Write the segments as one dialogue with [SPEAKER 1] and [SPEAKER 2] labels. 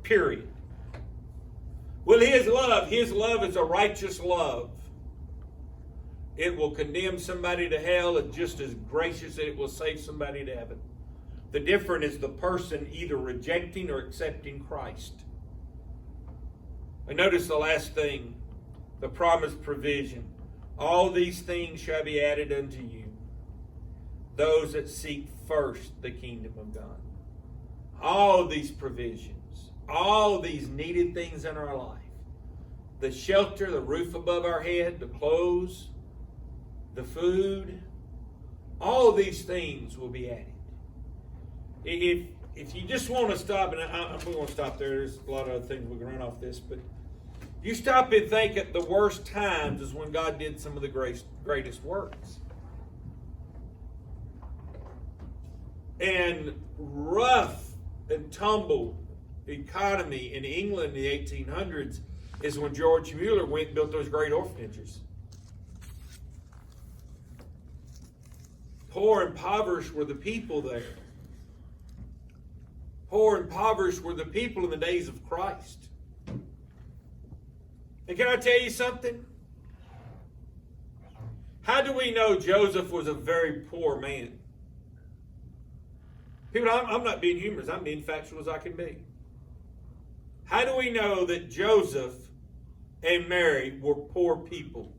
[SPEAKER 1] Period. Well, His love is a righteous love. It will condemn somebody to hell and just as gracious that it will save somebody to heaven. The difference is the person either rejecting or accepting Christ. And notice the last thing, the promised provision. All these things shall be added unto you, those that seek first the kingdom of God. All these provisions, all these needed things in our life, the shelter, the roof above our head, the clothes, the food, all of these things will be added. If you just want to stop, and we won't stop there, there's a lot of other things we can run off this, but you stop and think at the worst times is when God did some of the greatest works. And rough and tumble economy in England in the 1800s is when George Mueller went and built those great orphanages. Poor and impoverished were the people there. Poor and impoverished were the people in the days of Christ. And can I tell you something? How do we know Joseph was a very poor man? People, I'm not being humorous. I'm being factual as I can be. How do we know that Joseph and Mary were poor people?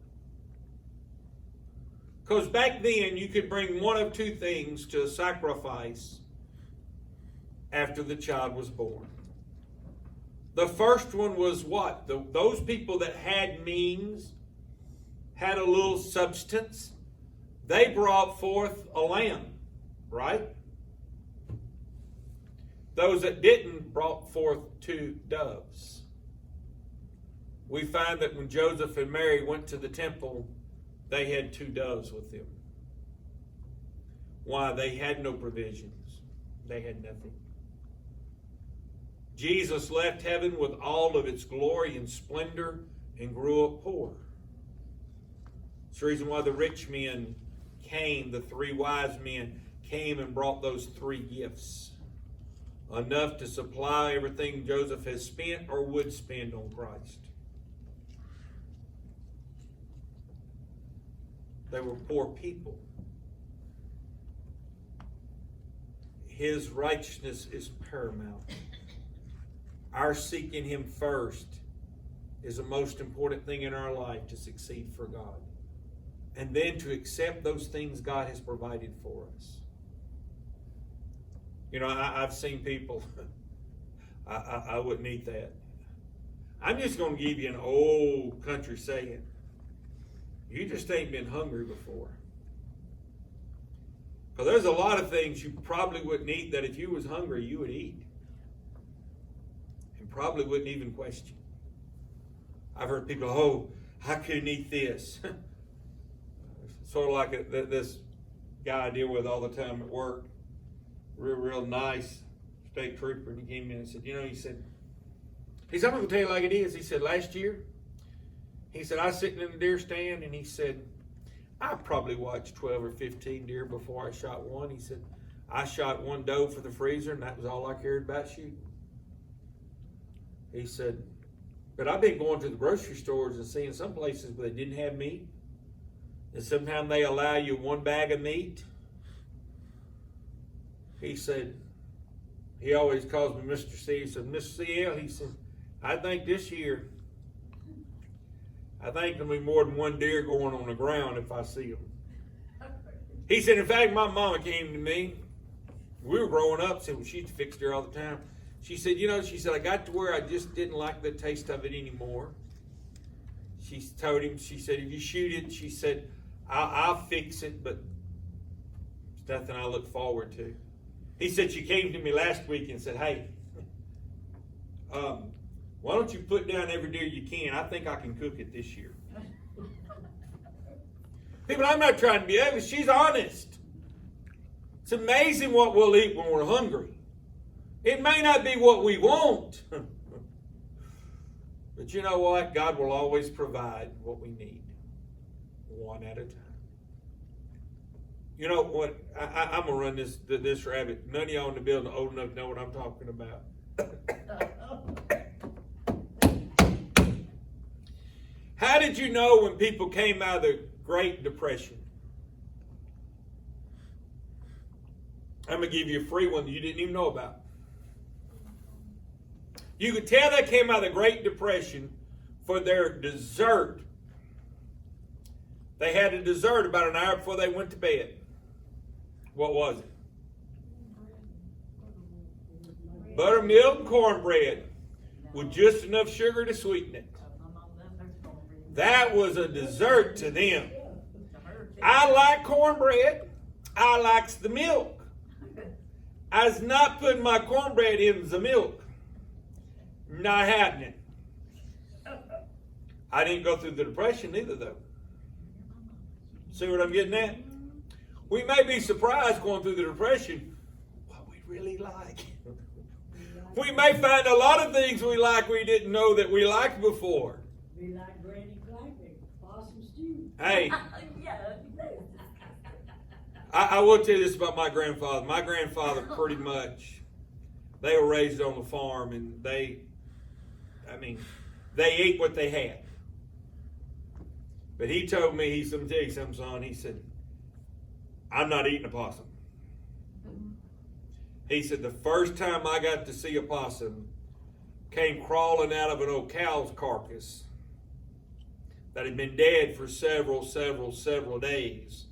[SPEAKER 1] Because back then, you could bring one of two things to a sacrifice after the child was born. The first one was what? Those people that had means, had a little substance, they brought forth a lamb, right? Those that didn't brought forth 2 doves. We find that when Joseph and Mary went to the temple, they had 2 doves with them. Why? They had no provisions. They had nothing. Jesus left heaven with all of its glory and splendor and grew up poor. It's the reason why the rich men came, the 3 wise men came and brought those 3 gifts. Enough to supply everything Joseph has spent or would spend on Christ. They were poor people. His righteousness is paramount. Our seeking Him first is the most important thing in our life to succeed for God. And then to accept those things God has provided for us. You know, I've seen people, I wouldn't eat that. I'm just going to give you an old country saying. You just ain't been hungry before. Because there's a lot of things you probably wouldn't eat that if you was hungry, you would eat. And probably wouldn't even question. I've heard people, oh, I couldn't eat this. Sort of like this guy I deal with all the time at work. Real nice state trooper. And he came in and said, he said, I'm going to tell you like it is. He said, last year, he said, I was sitting in the deer stand, and he said, I probably watched 12 or 15 deer before I shot one. He said, I shot 1 doe for the freezer, and that was all I cared about shooting. He said, but I've been going to the grocery stores and seeing some places where they didn't have meat. And sometimes they allow you 1 bag of meat. He said, he always calls me Mr. C. He said, Mr. CL, he said, I think this year, there'll be more than 1 deer going on the ground if I see them. He said, in fact, my mama came to me. We were growing up, said, well, she'd fix deer all the time. She said, I got to where I just didn't like the taste of it anymore. She told him, she said, if you shoot it, she said, I'll fix it, but it's nothing I look forward to. He said, she came to me last week and said, hey, why don't you put down every deer you can? I think I can cook it this year. People, I'm not trying to be ugly. She's honest. It's amazing what we'll eat when we're hungry. It may not be what we want. But you know what? God will always provide what we need. One at a time. You know what? I'm going to run this rabbit. None of y'all in the building are old enough to know what I'm talking about. How did you know when people came out of the Great Depression? I'm going to give you a free one that you didn't even know about. You could tell they came out of the Great Depression for their dessert. They had a dessert about an hour before they went to bed. What was it? Buttermilk and cornbread with just enough sugar to sweeten it. That was a dessert to them. I like cornbread. I likes the milk. I was not putting my cornbread in the milk. Not happening. I didn't go through the depression either, though. See what I'm getting at? We may be surprised going through the depression what we really like. We may find a lot of things we like we didn't know that we liked before.
[SPEAKER 2] We like Granny Clapping, possum stew.
[SPEAKER 1] Hey, I will tell you this about my grandfather. My grandfather pretty much, they were raised on the farm and they ate what they had. But he told me, he said, "Let me tell you something, son." He said, "I'm not eating a possum." He said, "The first time I got to see a possum came crawling out of an old cow's carcass that had been dead for several days.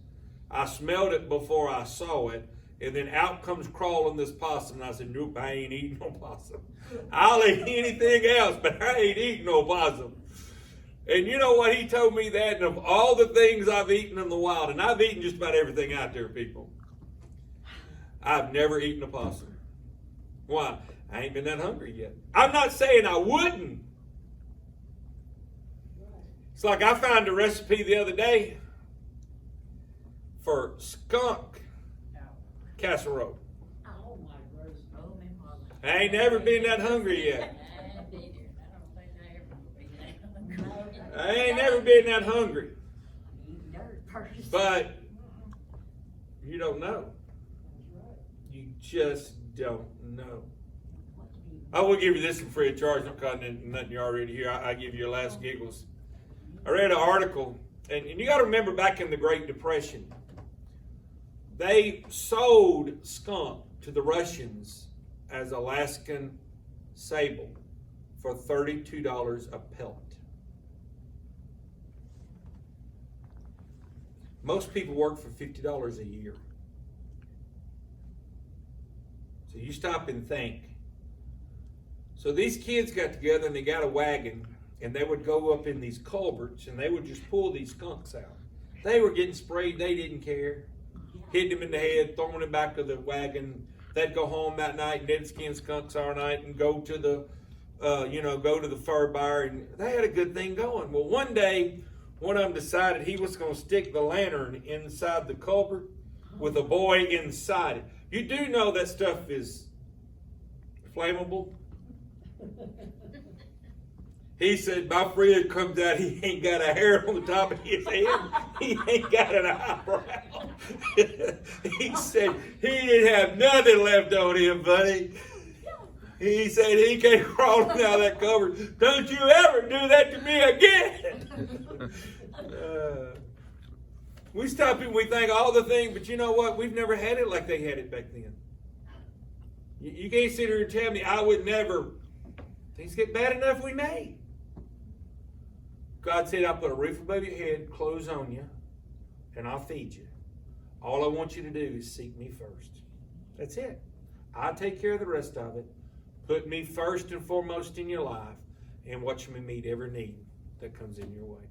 [SPEAKER 1] I smelled it before I saw it, and then out comes crawling this possum, and I said, nope, I ain't eating no possum. I'll eat anything else, but I ain't eating no possum." And you know what? He told me that, and of all the things I've eaten in the wild, and I've eaten just about everything out there, people, I've never eaten a possum. Why? I ain't been that hungry yet. I'm not saying I wouldn't. It's like I found a recipe the other day for skunk casserole.
[SPEAKER 2] Oh my goodness.
[SPEAKER 1] I ain't never been that hungry yet. I ain't never been that hungry. But you don't know. You just don't know. I will give you this for free of charge. Not cutting nothing you already hear. I give you your last giggles. I read an article, and you got to remember back in the Great Depression, they sold skunk to the Russians as Alaskan sable for $32 a pelt. Most people work for $50 a year. So you stop and think. So these kids got together and they got a wagon, and they would go up in these culverts and they would just pull these skunks out. They were getting sprayed, they didn't care. Hitting them in the head, throwing them back to the wagon. They'd go home that night and they'd skin skunks all night and go to the go to the fur buyer, and they had a good thing going. Well, one day, one of them decided he was going to stick the lantern inside the culvert with a boy inside it. You do know that stuff is flammable? He said, my friend comes out, he ain't got a hair on the top of his head. He ain't got an eyebrow. He said, he didn't have nothing left on him, buddy. He said, he came crawling out of that cover. Don't you ever do that to me again. We stop and we think all the things, but you know what? We've never had it like they had it back then. You can't sit here and tell me I would never. Things get bad enough, we may. God said, I'll put a roof above your head, clothes on you, and I'll feed you. All I want you to do is seek me first. That's it. I'll take care of the rest of it. Put me first and foremost in your life, and watch me meet every need that comes in your way.